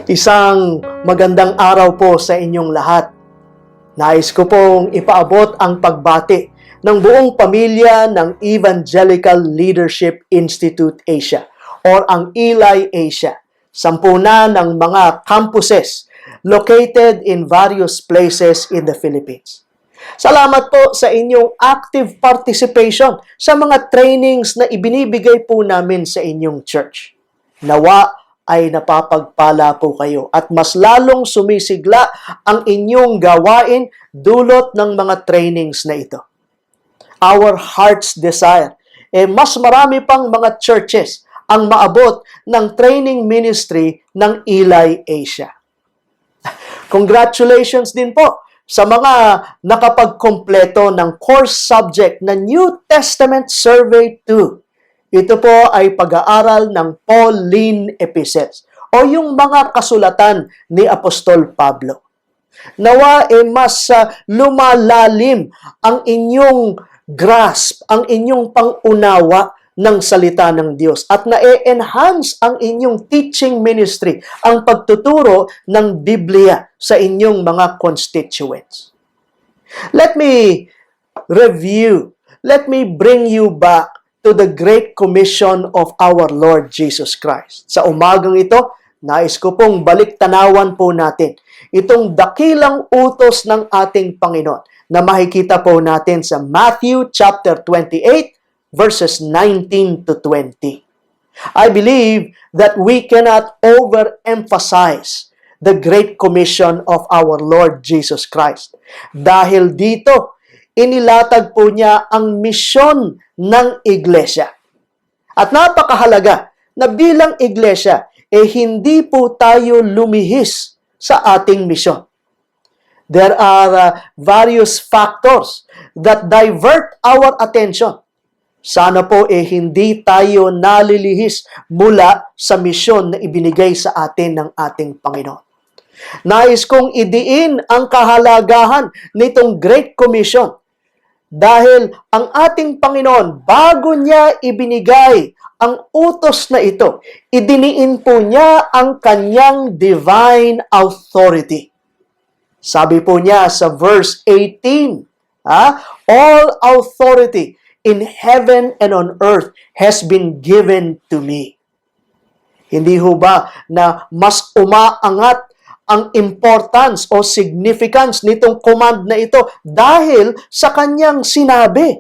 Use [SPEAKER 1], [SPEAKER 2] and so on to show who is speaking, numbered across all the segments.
[SPEAKER 1] Isang magandang araw po sa inyong lahat. Nais ko pong ipaabot ang pagbati ng buong pamilya ng Evangelical Leadership Institute Asia or ang ELI Asia. 10 na ng mga campuses located in various places in the Philippines. Salamat po sa inyong active participation sa mga trainings na ibinibigay po namin sa inyong church. Nawa ay napapagpala po kayo at mas lalong sumisigla ang inyong gawain dulot ng mga trainings na ito. Our heart's desire, mas marami pang mga churches ang maabot ng training ministry ng ELI Asia. Congratulations din po sa mga nakapagkompleto ng course subject na New Testament Survey 2. Ito po ay pag-aaral ng Pauline Epistles o yung mga kasulatan ni Apostol Pablo. Nawa mas lumalalim ang inyong grasp, ang inyong pangunawa ng salita ng Diyos at na-enhance ang inyong teaching ministry, ang pagtuturo ng Biblia sa inyong mga constituents. Let me review, let me bring you back to the Great Commission of our Lord Jesus Christ. Sa umagang ito, nais ko pong balik-tanawan po natin itong dakilang utos ng ating Panginoon na makikita po natin sa Matthew chapter 28 verses 19 to 20. I believe that we cannot overemphasize the Great Commission of our Lord Jesus Christ. Dahil dito, inilatag po niya ang misyon ng iglesia. At napakahalaga na bilang iglesia, hindi po tayo lumihis sa ating misyon. There are various factors that divert our attention. Sana po hindi tayo nalilihis mula sa misyon na ibinigay sa atin ng ating Panginoon. Nais kong idiin ang kahalagahan nitong Great Commission dahil ang ating Panginoon, bago niya ibinigay ang utos na ito, idiniin po niya ang kanyang divine authority. Sabi po niya sa verse 18, all authority in heaven and on earth has been given to me. Hindi ho ba na mas umaangat ang importance o significance nitong command na ito dahil sa kanyang sinabi,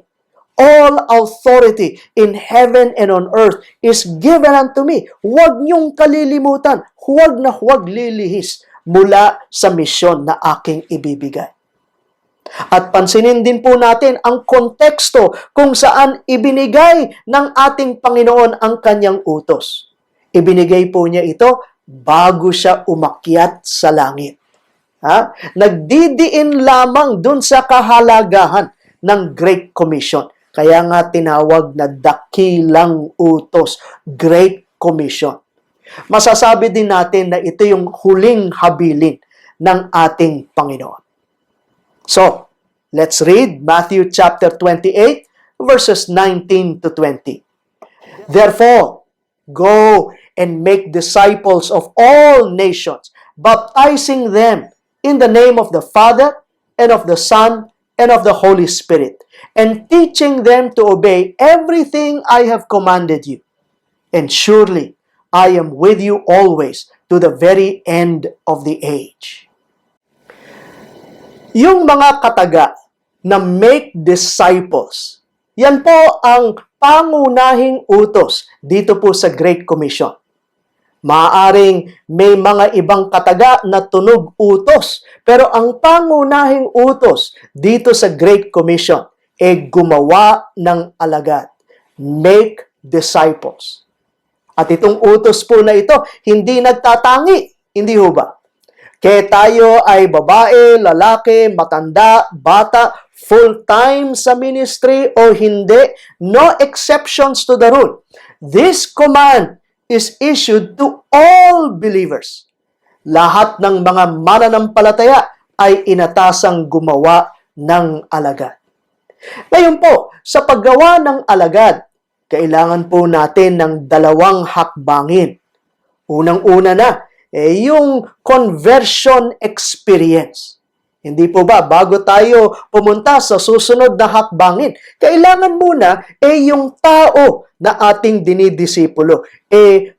[SPEAKER 1] all authority in heaven and on earth is given unto me. Huwag niyong kalilimutan, huwag na huwag lilihis mula sa misyon na aking ibibigay. At pansinin din po natin ang konteksto kung saan ibinigay ng ating Panginoon ang kanyang utos. Ibinigay po niya ito bago siya umakyat sa langit. Nagdidiin lamang dun sa kahalagahan ng Great Commission. Kaya nga tinawag na dakilang utos, Great Commission. Masasabi din natin na ito yung huling habilin ng ating Panginoon. So, let's read Matthew chapter 28 verses 19 to 20. Therefore, go and make disciples of all nations, baptizing them in the name of the Father, and of the Son, and of the Holy Spirit, and teaching them to obey everything I have commanded you. And surely I am with you always to the very end of the age. Yung mga kataga na make disciples, yan po ang pangunahing utos dito po sa Great Commission. Maaaring may mga ibang kataga na tunog utos, pero ang pangunahing utos dito sa Great Commission gumawa ng alagad. Make disciples. At itong utos po na ito, hindi nagtatangi. Hindi ho ba? Kaya tayo ay babae, lalaki, matanda, bata, full-time sa ministry o hindi, no exceptions to the rule. This command is issued to all believers. Lahat ng mga mananampalataya ay inatasang gumawa ng alagad. Ngayon po, sa paggawa ng alagad, kailangan po natin ng 2 hakbangin. Unang-una na, yung conversion experience. Hindi po ba, bago tayo pumunta sa susunod na hakbangin, kailangan muna yung tao na ating dinidisipulo,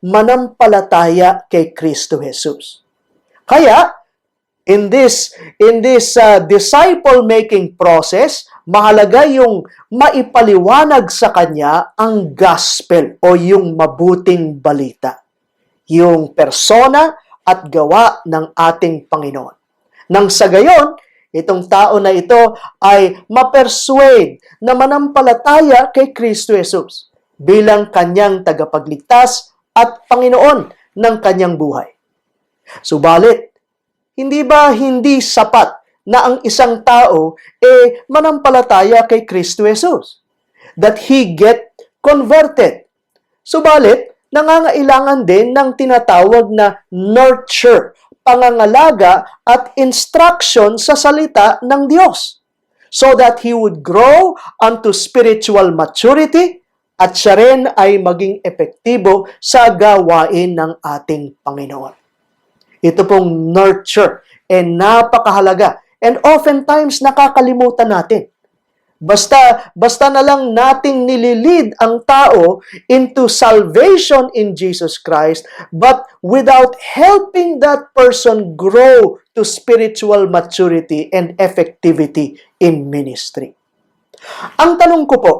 [SPEAKER 1] manampalataya kay Kristo Jesus. Kaya, in this disciple-making process, mahalaga yung maipaliwanag sa kanya ang gospel o yung mabuting balita. Yung persona at gawa ng ating Panginoon. Nang sa gayon, itong tao na ito ay mapersuade na manampalataya kay Kristo Jesus bilang kanyang tagapagligtas at Panginoon ng kanyang buhay. Subalit, hindi ba hindi sapat na ang isang tao manampalataya kay Kristo Jesus? That he get converted. Subalit, nangangailangan din ng tinatawag na nurture, pangangalaga at instruction sa salita ng Diyos so that he would grow unto spiritual maturity at siya rin ay maging epektibo sa gawain ng ating Panginoon. Ito pong nurture napakahalaga and oftentimes nakakalimutan natin. Basta na lang nating nililid ang tao into salvation in Jesus Christ, but without helping that person grow to spiritual maturity and effectivity in ministry. Ang tanong ko po,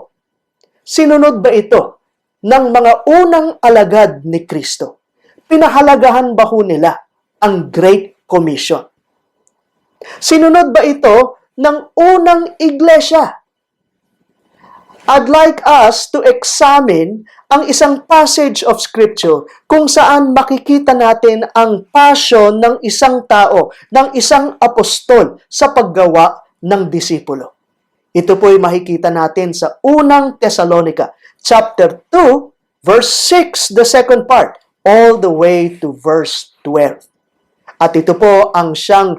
[SPEAKER 1] sinunod ba ito ng mga unang alagad ni Kristo? Pinahalagahan ba ho nila ang Great Commission? Sinunod ba ito ng unang iglesia? I'd like us to examine ang isang passage of Scripture kung saan makikita natin ang passion ng isang tao, ng isang apostol sa paggawa ng disipulo. Ito po ay makikita natin sa unang Thessalonica, chapter 2, verse 6, the second part, all the way to verse 12. At ito po ang siyang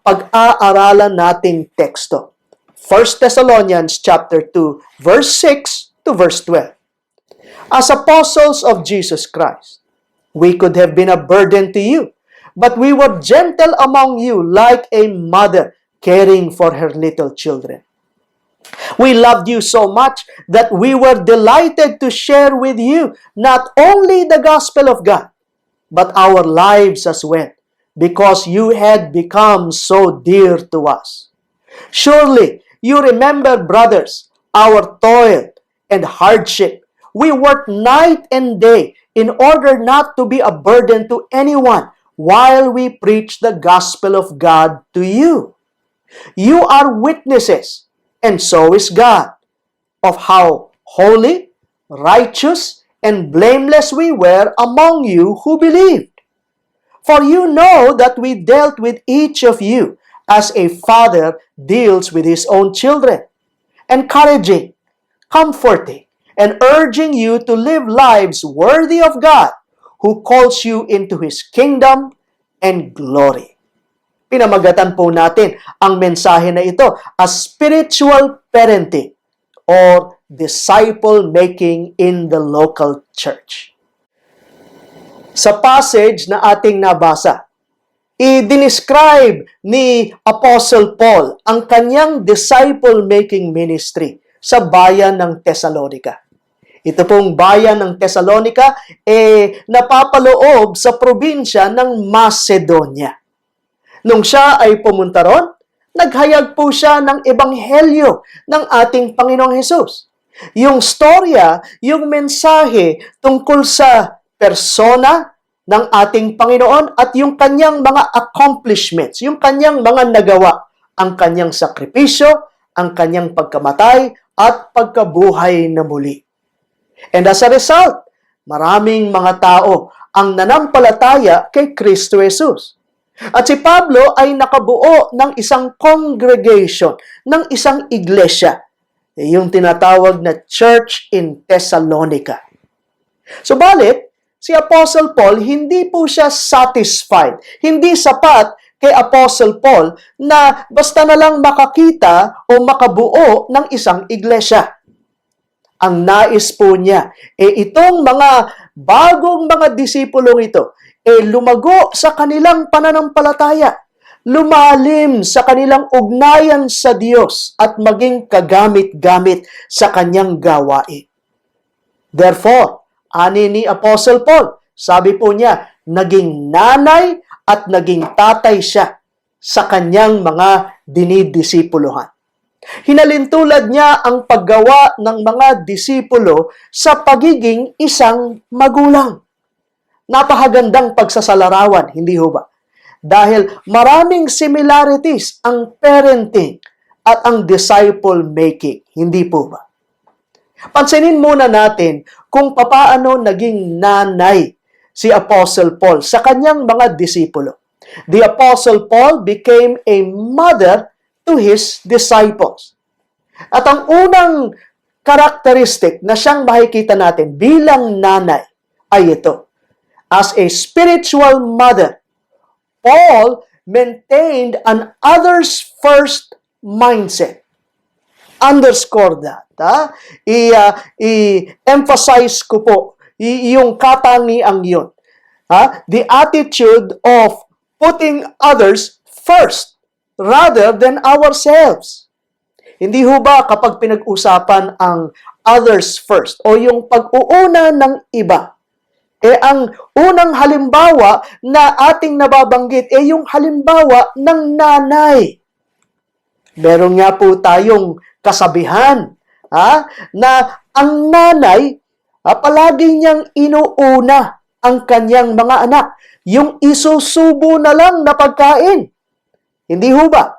[SPEAKER 1] pag-aaralan nating teksto. 1 Thessalonians chapter 2, verse 6 to verse 12. As apostles of Jesus Christ, we could have been a burden to you, but we were gentle among you like a mother caring for her little children. We loved you so much that we were delighted to share with you not only the gospel of God, but our lives as well, because you had become so dear to us. Surely, you remember, brothers, our toil and hardship. We worked night and day in order not to be a burden to anyone while we preach the gospel of God to you. You are witnesses, and so is God, of how holy, righteous, and blameless we were among you who believed. For you know that we dealt with each of you as a father deals with his own children, encouraging, comforting, and urging you to live lives worthy of God, who calls you into His kingdom and glory. Pinamagatan po natin ang mensahe na ito as spiritual parenting or disciple making in the local church. Sa passage na ating nabasa, i-describe ni Apostle Paul ang kanyang disciple-making ministry sa bayan ng Thessalonica. Ito pong bayan ng Thessalonica napapaloob sa probinsya ng Macedonia. Nung siya ay pumunta ron, naghayag po siya ng ebanghelyo ng ating Panginoong Hesus. Yung storya, yung mensahe tungkol sa persona ng ating Panginoon at yung kanyang mga accomplishments, yung kanyang mga nagawa, ang kanyang sakripisyo, ang kanyang pagkamatay at pagkabuhay na muli. And as a result, maraming mga tao ang nanampalataya kay Kristo Jesus. At si Pablo ay nakabuo ng isang congregation, ng isang iglesia, yung tinatawag na Church in Thessalonica. Subalit, si Apostle Paul, hindi po siya satisfied. Hindi sapat kay Apostle Paul na basta na lang makakita o makabuo ng isang iglesia. Ang nais po niya, itong mga bagong mga disipulong ito, lumago sa kanilang pananampalataya, lumalim sa kanilang ugnayan sa Diyos at maging kagamit-gamit sa kanyang gawain. Therefore, ani ni Apostle Paul, sabi po niya, naging nanay at naging tatay siya sa kanyang mga dinidisipuluhan. Hinalintulad niya ang paggawa ng mga disipulo sa pagiging isang magulang. Napakagandang pagsasalarawan, hindi ho ba? Dahil maraming similarities ang parenting at ang disciple making, hindi po ba? Pansinin muna natin kung papaano naging nanay si Apostle Paul sa kanyang mga disipulo. The Apostle Paul became a mother to his disciples. At ang unang characteristic na siyang makikita natin bilang nanay ay ito. As a spiritual mother, Paul maintained an others first mindset. Underscore that. I-emphasize ko po yung katangiang yun. The attitude of putting others first rather than ourselves. Hindi ho ba kapag pinag-usapan ang others first o yung pag-uuna ng iba, ang unang halimbawa na ating nababanggit yung halimbawa ng nanay. Meron nga po tayong kasabihan na ang nanay palagi niyang inuuna ang kanyang mga anak. Yung isusubo na lang na pagkain. Hindi ho ba?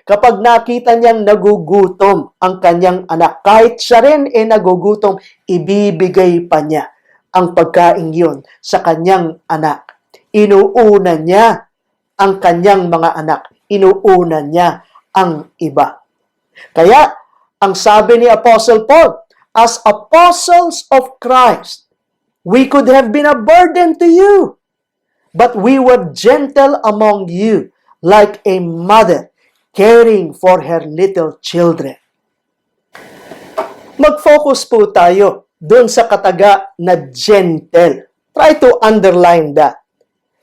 [SPEAKER 1] Kapag nakita niyang nagugutom ang kanyang anak, kahit siya rin nagugutom, ibibigay pa niya ang pagkain yun sa kanyang anak. Inuuna niya ang kanyang mga anak. Inuuna niya ang iba. Kaya, ang sabi ni Apostle Paul, as apostles of Christ, we could have been a burden to you, but we were gentle among you, like a mother caring for her little children. Mag-focus po tayo doon sa kataga na gentle. Try to underline that.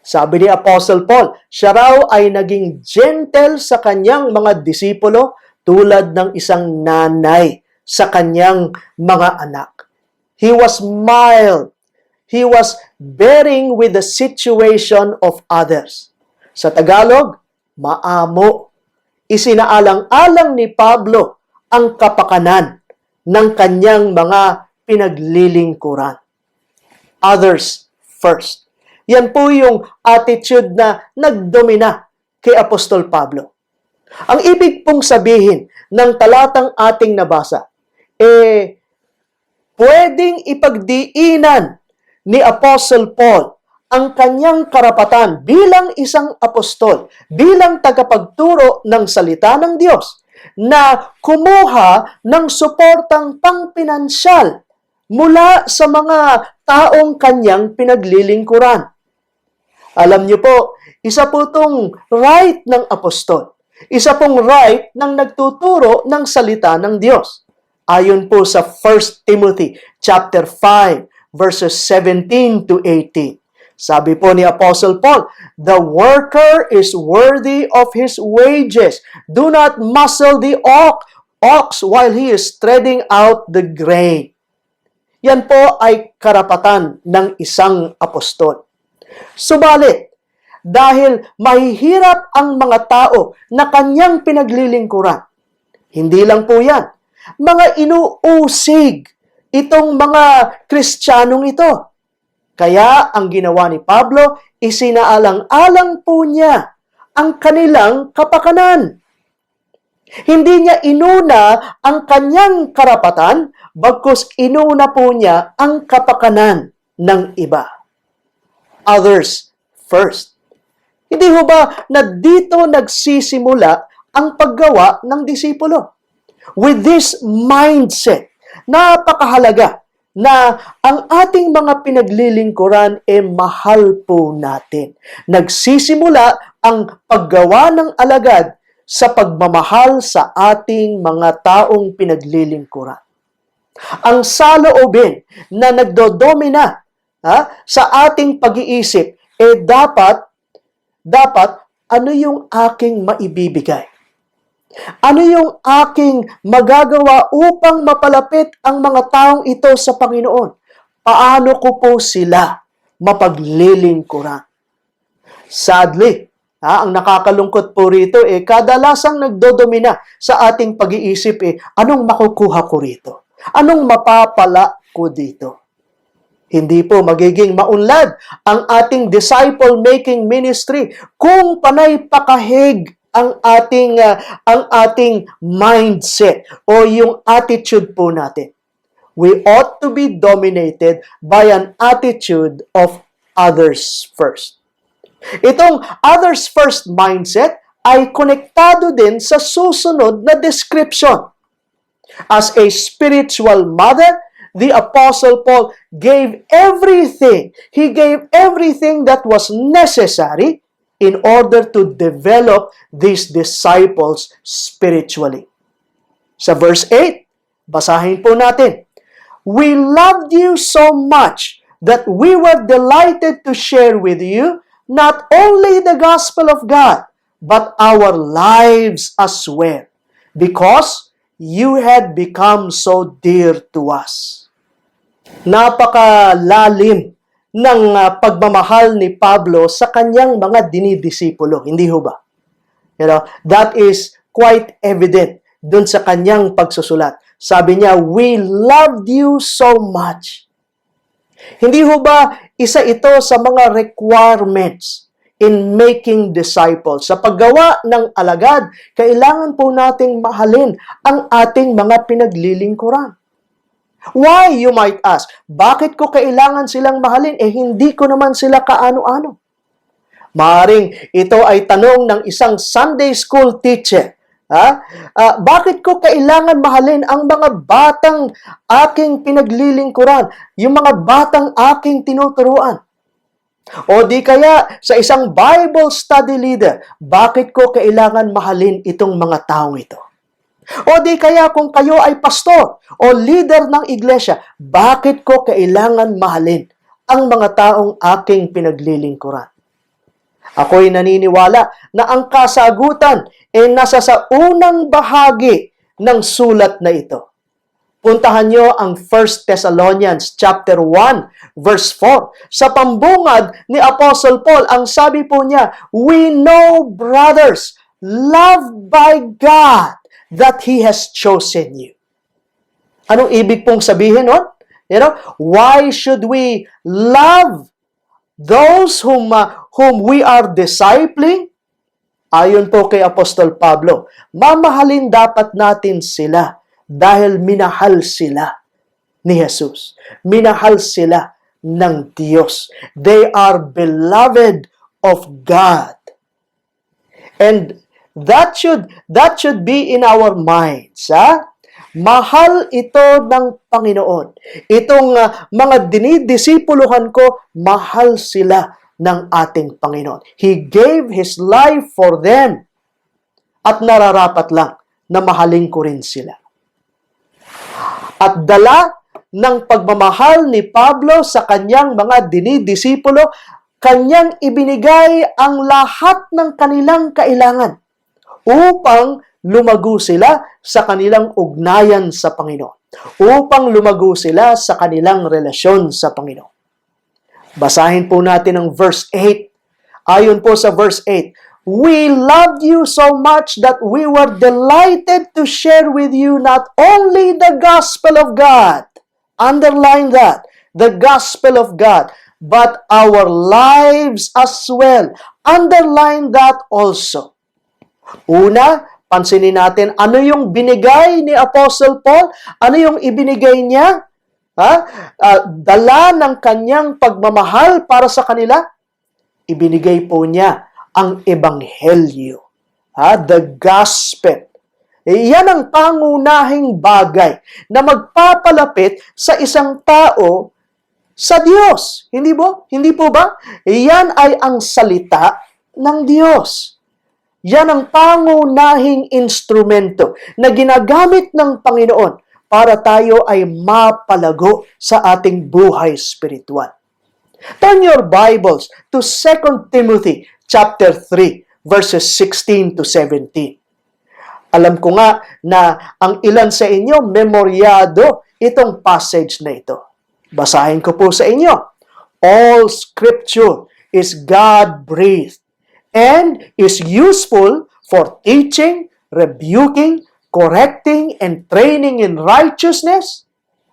[SPEAKER 1] Sabi ni Apostle Paul, siya raw ay naging gentle sa kanyang mga disipulo tulad ng isang nanay sa kanyang mga anak. He was mild. He was bearing with the situation of others. Sa Tagalog, maamo. Isinaalang-alang ni Pablo ang kapakanan ng kanyang mga pinaglilingkuran. Others first. Yan po yung attitude na nagdomina kay Apostol Pablo. Ang ibig pong sabihin ng talatang ating nabasa, pwedeng ipagdiinan ni Apostle Paul ang kanyang karapatan bilang isang apostol, bilang tagapagturo ng salita ng Diyos, na kumuha ng suportang pangpinansyal mula sa mga taong kanyang pinaglilingkuran. Alam niyo po, isa po itong right ng apostol. Isa pong right ng nagtuturo ng salita ng Diyos. Ayon po sa 1 Timothy chapter 5 verses 17 to 18. Sabi po ni Apostle Paul, the worker is worthy of his wages. Do not muzzle the ox while he is treading out the grain. Yan po ay karapatan ng isang apostol. Subalit, dahil mahihirap ang mga tao na kanyang pinaglilingkuran, hindi lang po yan, mga inuusig itong mga Kristiyanong ito. Kaya ang ginawa ni Pablo, isinaalang-alang po niya ang kanilang kapakanan. Hindi niya inuna ang kanyang karapatan, bagkus inuna po niya ang kapakanan ng iba. Others first. Hindi ho ba na dito nagsisimula ang paggawa ng disipulo? With this mindset, napakahalaga na ang ating mga pinaglilingkuran mahal po natin. Nagsisimula ang paggawa ng alagad sa pagmamahal sa ating mga taong pinaglilingkuran. Ang saloobin na nagdodomina sa ating pag-iisip, dapat ano yung aking maibibigay? Ano yung aking magagawa upang mapalapit ang mga taong ito sa Panginoon? Paano ko po sila mapaglilingkuran? Sadly, ang nakakalungkot po rito, kadalasang nagdodomina sa ating pag-iisip, anong makukuha ko rito? Anong mapapala ko dito? Hindi po magiging maunlad ang ating disciple-making ministry kung panay pakahig ang ating mindset o yung attitude po natin. We ought to be dominated by an attitude of others first. Itong others first mindset ay konektado din sa susunod na description. As a spiritual mother, the Apostle Paul gave everything. He gave everything that was necessary in order to develop these disciples spiritually. Sa verse 8, basahin po natin. We loved you so much that we were delighted to share with you not only the gospel of God, but our lives as well, because you had become so dear to us. Napakalalim ng pagmamahal ni Pablo sa kanyang mga dinidisipulo. Hindi ho ba? That is quite evident dun sa kanyang pagsusulat. Sabi niya, we loved you so much. Hindi ho ba isa ito sa mga requirements in making disciples? Sa paggawa ng alagad, kailangan po nating mahalin ang ating mga pinaglilingkuran. Why, you might ask? Bakit ko kailangan silang mahalin? Hindi ko naman sila kaano-ano. Maaring ito ay tanong ng isang Sunday school teacher. Bakit ko kailangan mahalin ang mga batang aking pinaglilingkuran, yung mga batang aking tinuturuan? O di kaya sa isang Bible study leader, bakit ko kailangan mahalin itong mga taong ito? O di kaya kung kayo ay pastor o leader ng iglesia, bakit ko kailangan mahalin ang mga taong aking pinaglilingkuran? Ako'y naniniwala na ang kasagutan nasa sa unang bahagi ng sulat na ito. Puntahan nyo ang 1 Thessalonians chapter 1, verse 4. Sa pambungad ni Apostle Paul, ang sabi po niya, we know, brothers, loved by God, that He has chosen you. Anong ibig pong sabihin nun? Why should we love those whom we are discipling? Ayon po kay Apostol Pablo, mamahalin dapat natin sila dahil minahal sila ni Jesus. Minahal sila ng Diyos. They are beloved of God. And that should be in our minds. Mahal ito ng Panginoon. Itong mga dinidisipuluhan ko, mahal sila ng ating Panginoon. He gave His life for them. At nararapat lang na mahalin ko rin sila. At dala ng pagmamahal ni Pablo sa kanyang mga dinidisipulo, kanyang ibinigay ang lahat ng kanilang kailangan upang lumago sila sa kanilang ugnayan sa Panginoon. Upang lumago sila sa kanilang relasyon sa Panginoon. Basahin po natin ang verse 8. Ayon po sa verse 8, we loved you so much that we were delighted to share with you not only the gospel of God, underline that, the gospel of God, but our lives as well. Underline that also. Una, pansinin natin, ano yung binigay ni Apostle Paul? Ano yung ibinigay niya? Dala ng kanyang pagmamahal para sa kanila? Ibinigay po niya ang ebanghelyo. The gospel. Yan ang pangunahing bagay na magpapalapit sa isang tao sa Diyos. Hindi po ba? Yan ay ang salita ng Diyos. Yan ang pangunahing instrumento na ginagamit ng Panginoon para tayo ay mapalago sa ating buhay spiritual. Turn your Bibles to 2 Timothy chapter 3, verses 16 to 17. Alam ko nga na ang ilan sa inyo memoryado itong passage na ito. Basahin ko po sa inyo. All Scripture is God-breathed and is useful for teaching, rebuking, correcting, and training in righteousness.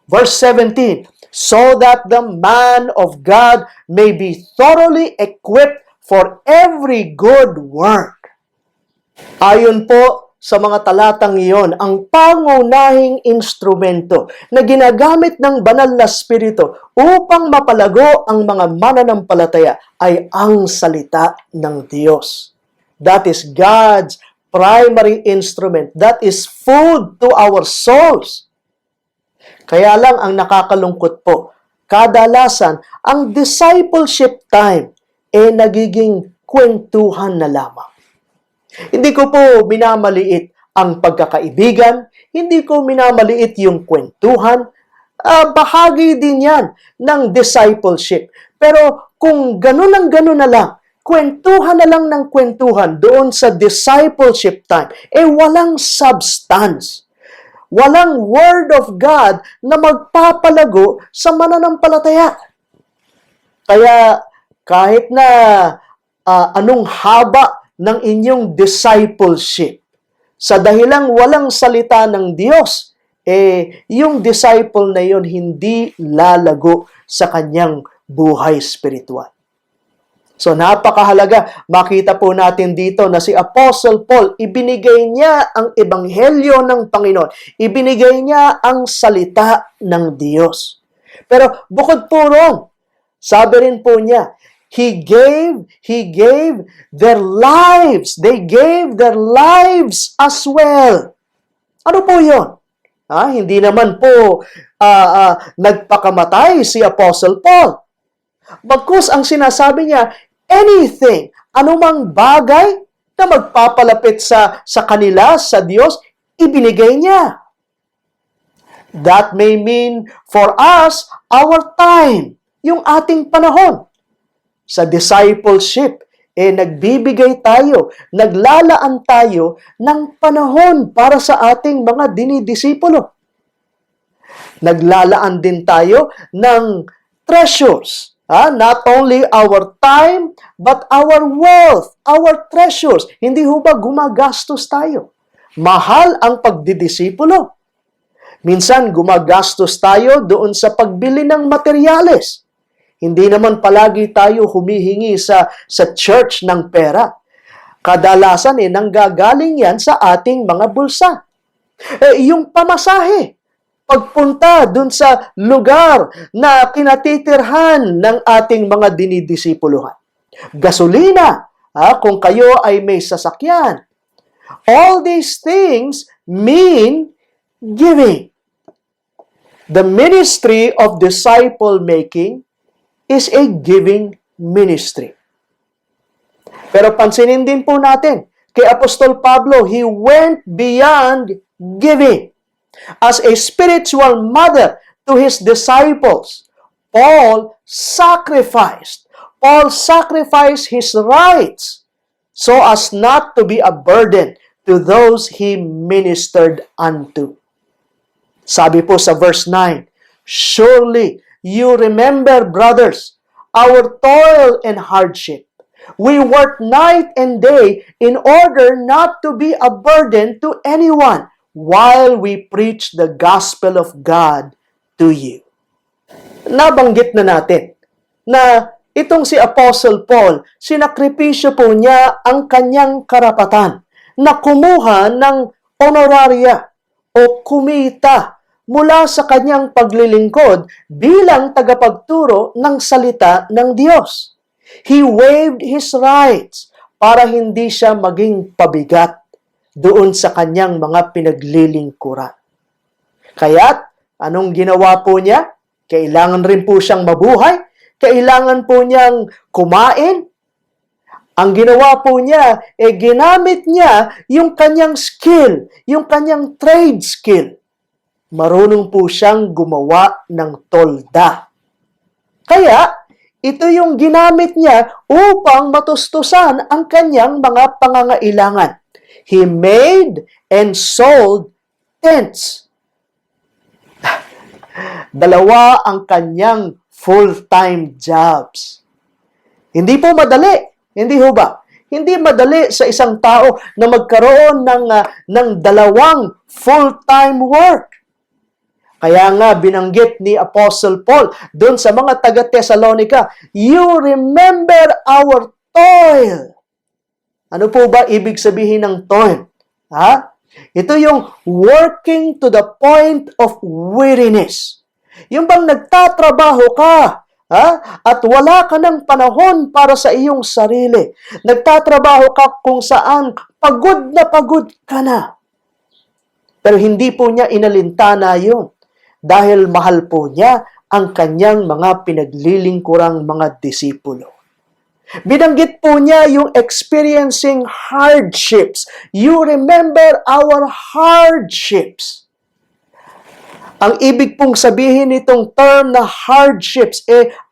[SPEAKER 1] Verse 17, so that the man of God may be thoroughly equipped for every good work. Ayon po sa mga talatang iyon, ang pangunahing instrumento na ginagamit ng banal na spirito upang mapalago ang mga mananampalataya ay ang salita ng Diyos. That is God's primary instrument. That is food to our souls. Kaya lang ang nakakalungkot po, kadalasan ang discipleship time nagiging kwentuhan na lamang. Hindi ko po minamaliit ang pagkakaibigan, hindi ko minamaliit yung kwentuhan, bahagi din yan ng discipleship. Pero kung ganun ang ganun na lang, kwentuhan na lang ng kwentuhan doon sa discipleship time, walang substance. Walang Word of God na magpapalago sa mananampalataya. Kaya kahit na anong haba ng inyong discipleship, sa dahilang walang salita ng Diyos, yung disciple na yon hindi lalago sa kanyang buhay spiritual. So napakahalaga, makita po natin dito na si Apostle Paul, ibinigay niya ang ebanghelyo ng Panginoon. Ibinigay niya ang salita ng Diyos. Pero bukod po ron, sabi rin po niya, He gave their lives. They gave their lives as well. Ano po yun? Hindi naman po nagpakamatay si Apostle Paul. Bagkus ang sinasabi niya, anything, anumang bagay na magpapalapit sa kanila, sa Diyos, ibinigay niya. That may mean for us, our time, yung ating panahon. Sa discipleship, nagbibigay tayo, naglalaan tayo ng panahon para sa ating mga dinidisipulo. Naglalaan din tayo ng treasures. Not only our time, but our wealth, our treasures. Hindi ho ba gumagastos tayo? Mahal ang pagdidisipulo. Minsan gumagastos tayo doon sa pagbili ng materyales. Hindi naman palagi tayo humihingi sa church ng pera. Kadalasan nanggagaling yan sa ating mga bulsa. Yung pamasahe, pagpunta dun sa lugar na kinatitirhan ng ating mga dinidisipuluhan. Gasolina, kung kayo ay may sasakyan. All these things mean giving. The ministry of disciple-making is a giving ministry. Pero pansinin din po natin, kay Apostol Pablo, he went beyond giving. As a spiritual mother to his disciples, Paul sacrificed his rights so as not to be a burden to those he ministered unto. Sabi po sa verse 9, surely you remember, brothers, our toil and hardship. We work night and day in order not to be a burden to anyone while we preach the gospel of God to you. Nabanggit na natin na itong si Apostle Paul, sinakripisyo po niya ang kanyang karapatan na kumuha ng honoraria o kumita mula sa kanyang paglilingkod bilang tagapagturo ng salita ng Diyos. He waived his rights para hindi siya maging pabigat doon sa kanyang mga pinaglilingkuran. Kaya't, anong ginawa po niya? Kailangan rin po siyang mabuhay. Kailangan po niyang kumain. Ang ginawa po niya, ginamit niya yung kanyang skill, yung kanyang trade skill. Marunong po siyang gumawa ng tolda. Kaya, Ito yung ginamit niya upang matustusan ang kanyang mga pangangailangan. He made and sold tents. Dalawa ang kanyang full-time jobs. Hindi po madali. Hindi ho ba? Hindi madali sa isang tao na magkaroon ng dalawang full-time work. Kaya nga binanggit ni Apostle Paul doon sa mga taga-Thessalonica, you remember our toil. Ano po ba ibig sabihin ng toil? Ha? Ito yung working to the point of weariness. Yung bang nagtatrabaho ka, ha? At wala ka ng panahon para sa iyong sarili. Nagtatrabaho ka kung saan pagod ka na. Pero hindi po niya inalintana yun. Dahil mahal po niya ang kanyang mga pinaglilingkurang mga disipulo. Binanggit po niya yung experiencing hardships. You remember our hardships. Ang ibig pong sabihin nitong term na hardships,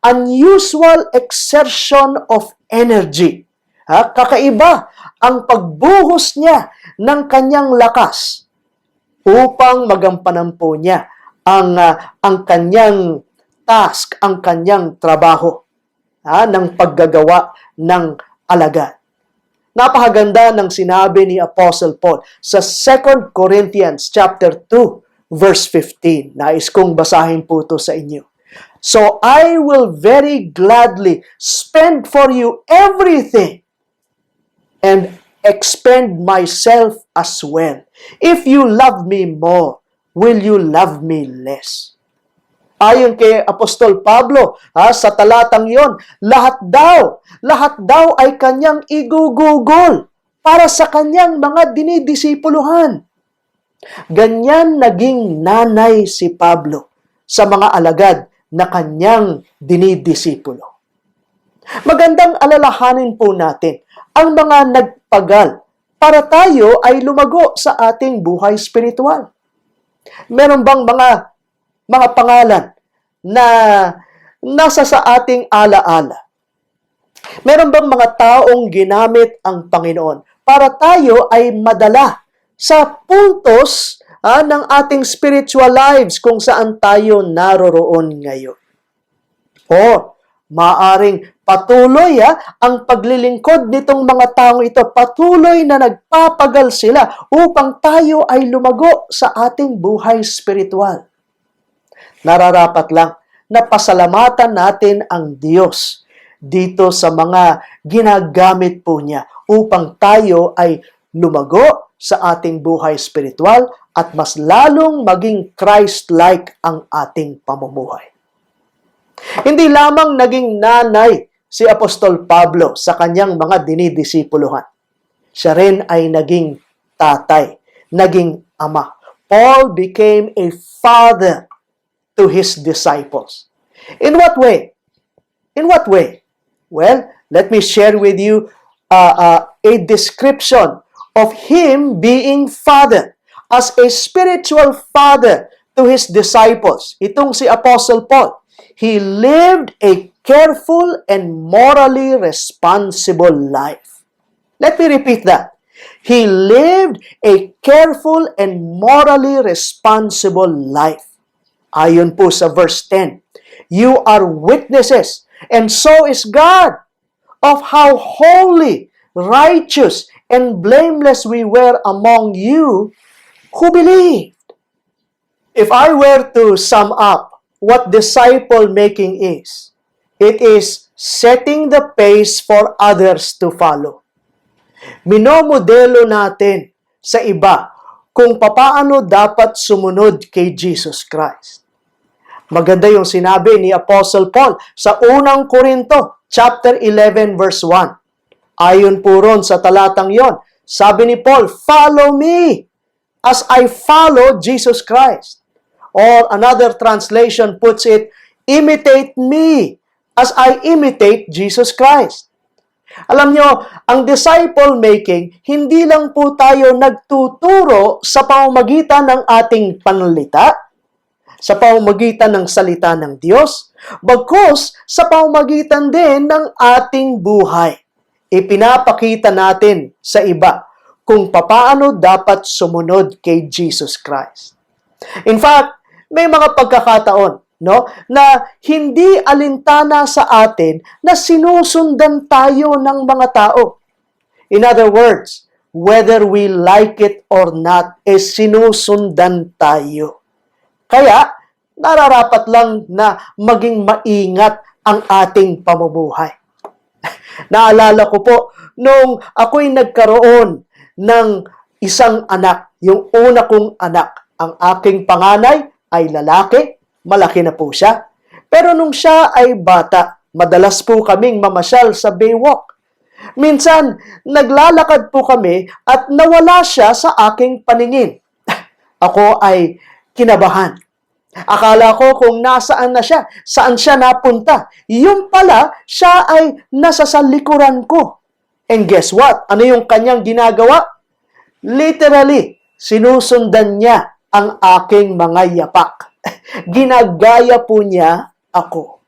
[SPEAKER 1] unusual exertion of energy. Kakaiba ang pagbuhos niya ng kanyang lakas upang magampanan po niya ang kanyang task, ang kanyang trabaho ng paggagawa ng alagad. Napakaganda ng sinabi ni Apostle Paul sa 2 Corinthians chapter 2 verse 15. Nais kong basahin po ito sa inyo. So I will very gladly spend for you everything and expend myself as well. If you love me more, will you love me less? Ayon kay Apostol Pablo, sa talatang yon, lahat daw ay kanyang igugugol para sa kanyang mga dinidisipuluhan. Ganyan naging nanay si Pablo sa mga alagad na kanyang dinidisipulo. Magandang alalahanin po natin ang mga nagpagal para tayo ay lumago sa ating buhay spiritual. Meron bang mga pangalan na nasa sa ating alaala? Meron bang mga taong ginamit ang Panginoon para tayo ay madala sa puntos ng ating spiritual lives kung saan tayo naroroon ngayon? O, maaring patuloy ang paglilingkod nitong mga taong ito. Patuloy na nagpapagal sila upang tayo ay lumago sa ating buhay spiritual. Nararapat lang na pasalamatan natin ang Diyos dito sa mga ginagamit po niya upang tayo ay lumago sa ating buhay spiritual at mas lalong maging Christ-like ang ating pamumuhay. Hindi lamang naging nanay si Apostol Pablo sa kanyang mga dinidisipuluhan. Siya rin ay naging tatay, naging ama. Paul became a father to his disciples. In what way? In what way? Well, let me share with you a description of him being father, as a spiritual father to his disciples. Itong si Apostle Paul, he lived a careful and morally responsible life. Let me repeat that. He lived a careful and morally responsible life. Ayon po sa verse 10, you are witnesses, and so is God, of how holy, righteous, and blameless we were among you who believed. If I were to sum up what disciple making is, it is setting the pace for others to follow. Minomodelo natin sa iba kung papaano dapat sumunod kay Jesus Christ. Maganda yung sinabi ni Apostle Paul sa unang Korinto, chapter 11, verse 1. Ayon po ron sa talatang yon, sabi ni Paul, follow me as I follow Jesus Christ. Or another translation puts it, imitate me as I imitate Jesus Christ. Alam nyo, ang disciple making, hindi lang po tayo nagtuturo sa pamamagitan ng ating pananalita, sa pamamagitan ng salita ng Diyos, bagkus sa pamamagitan din ng ating buhay. Ipinapakita natin sa iba kung papaano dapat sumunod kay Jesus Christ. In fact, may mga pagkakataon, no, na hindi alintana sa atin na sinusundan tayo ng mga tao. In other words, whether we like it or not, sinusundan tayo. Kaya, nararapat lang na maging maingat ang ating pamumuhay. Naalala ko po, nung ako'y nagkaroon ng isang anak, yung una kong anak, ang aking panganay ay lalaki, malaki na po siya. Pero nung siya ay bata, madalas po kaming mamasyal sa Baywalk. Minsan, naglalakad po kami at nawala siya sa aking paningin. Ako ay kinabahan. Akala ko kung nasaan na siya, saan siya napunta. Yung pala, siya ay nasa sa likuran ko. And guess what? Ano yung kanyang ginagawa? Literally, sinusundan niya ang aking mga yapak. Ginagaya po niya ako.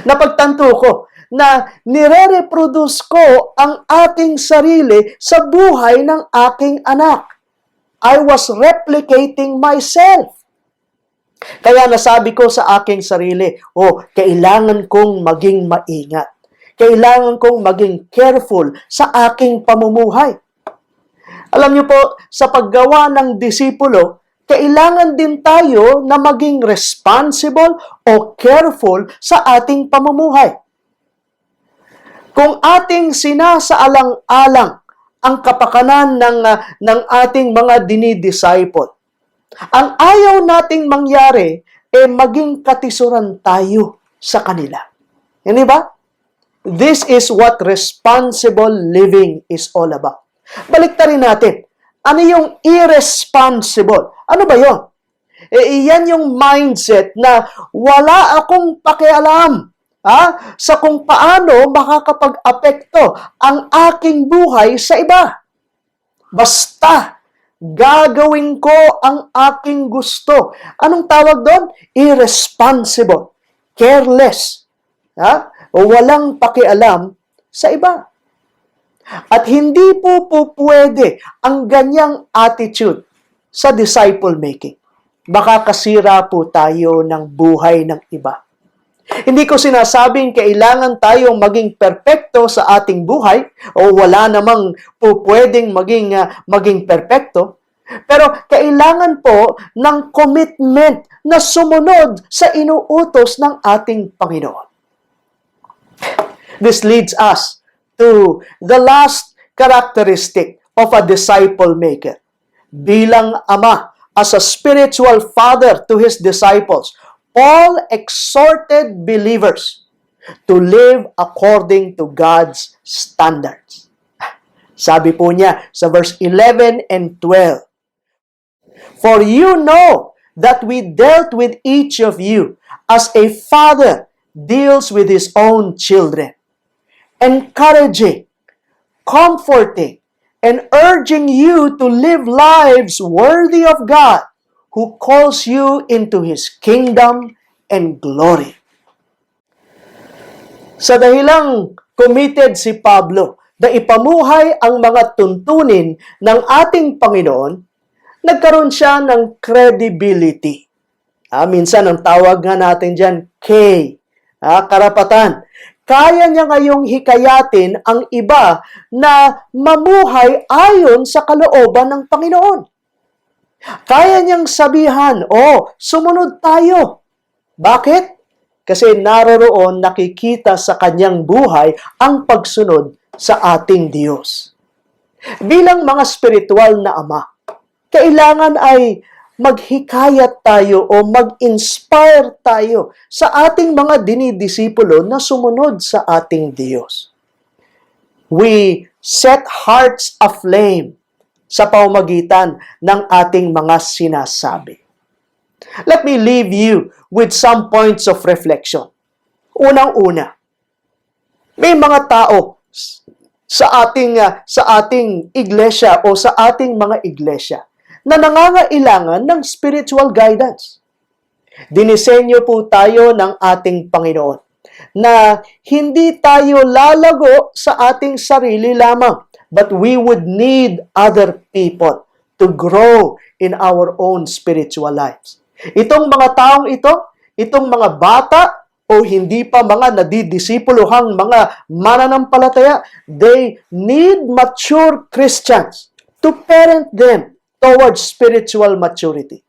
[SPEAKER 1] Napagtanto ko na nire-reproduce ko ang aking sarili sa buhay ng aking anak. I was replicating myself. Kaya nasabi ko sa aking sarili, kailangan kong maging maingat. Kailangan kong maging careful sa aking pamumuhay. Alam niyo po, sa paggawa ng disipulo, kailangan din tayo na maging responsible o careful sa ating pamumuhay. Kung ating sinasaalang-alang ang kapakanan ng ating mga dinidisciple, ang ayaw nating mangyari maging katisuran tayo sa kanila. Hindi ba? This is what responsible living is all about. Baliktarin natin. Ano yung irresponsible? Ano ba yun? Iyan yung mindset na wala akong pakialam sa kung paano makakapag-apekto ang aking buhay sa iba. Basta gagawin ko ang aking gusto. Anong tawag doon? Irresponsible. Careless. Walang pakialam sa iba. At hindi po pwede ang ganyang attitude sa disciple making. Baka kasira po tayo ng buhay ng iba. Hindi ko sinasabing kailangan tayong maging perpekto sa ating buhay o wala namang po pwedeng maging perpekto. Pero kailangan po ng commitment na sumunod sa inuutos ng ating Panginoon. This leads us to the last characteristic of a disciple maker. Bilang ama, as a spiritual father to his disciples, Paul exhorted believers to live according to God's standards. Sabi po niya sa verse 11 and 12, "For you know that we dealt with each of you as a father deals with his own children, encouraging, comforting, and urging you to live lives worthy of God, who calls you into His kingdom and glory." Sa dahilang committed si Pablo na ipamuhay ang mga tuntunin ng ating Panginoon, nagkaroon siya ng credibility. Minsan ang tawag nga natin dyan, karapatan. Kaya niya ngayong hikayatin ang iba na mamuhay ayon sa kalooban ng Panginoon. Kaya niyang sabihan, sumunod tayo. Bakit? Kasi naroroon nakikita sa kanyang buhay ang pagsunod sa ating Diyos. Bilang mga spiritual na ama, kailangan ay maghikayat tayo o mag-inspire tayo sa ating mga dinidisipulo na sumunod sa ating Diyos. We set hearts aflame sa pamamagitan ng ating mga sinasabi. Let me leave you with some points of reflection. Unang-una, may mga tao sa ating iglesia o sa ating mga iglesia na nangangailangan ng spiritual guidance. Dinisenyo po tayo ng ating Panginoon na hindi tayo lalago sa ating sarili lamang, but we would need other people to grow in our own spiritual lives. Itong mga taong ito, itong mga bata o hindi pa mga nadidisipuluhang mga mananampalataya, they need mature Christians to parent them towards spiritual maturity.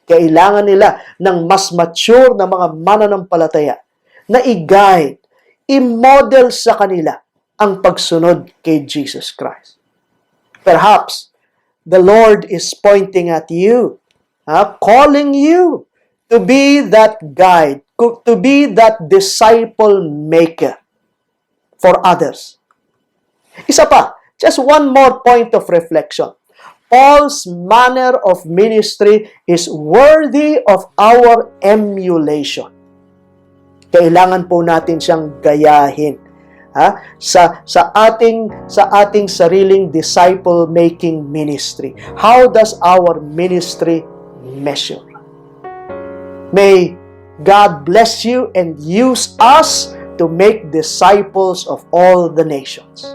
[SPEAKER 1] Kailangan nila ng mas mature na mga mananampalataya na i-guide, i-model sa kanila ang pagsunod kay Jesus Christ. Perhaps, the Lord is pointing at you, calling you to be that guide, to be that disciple maker for others. Isa pa, just one more point of reflection. Paul's manner of ministry is worthy of our emulation. Kailangan po natin siyang gayahin sa ating sariling disciple making ministry. How does our ministry measure? May God bless you and use us to make disciples of all the nations.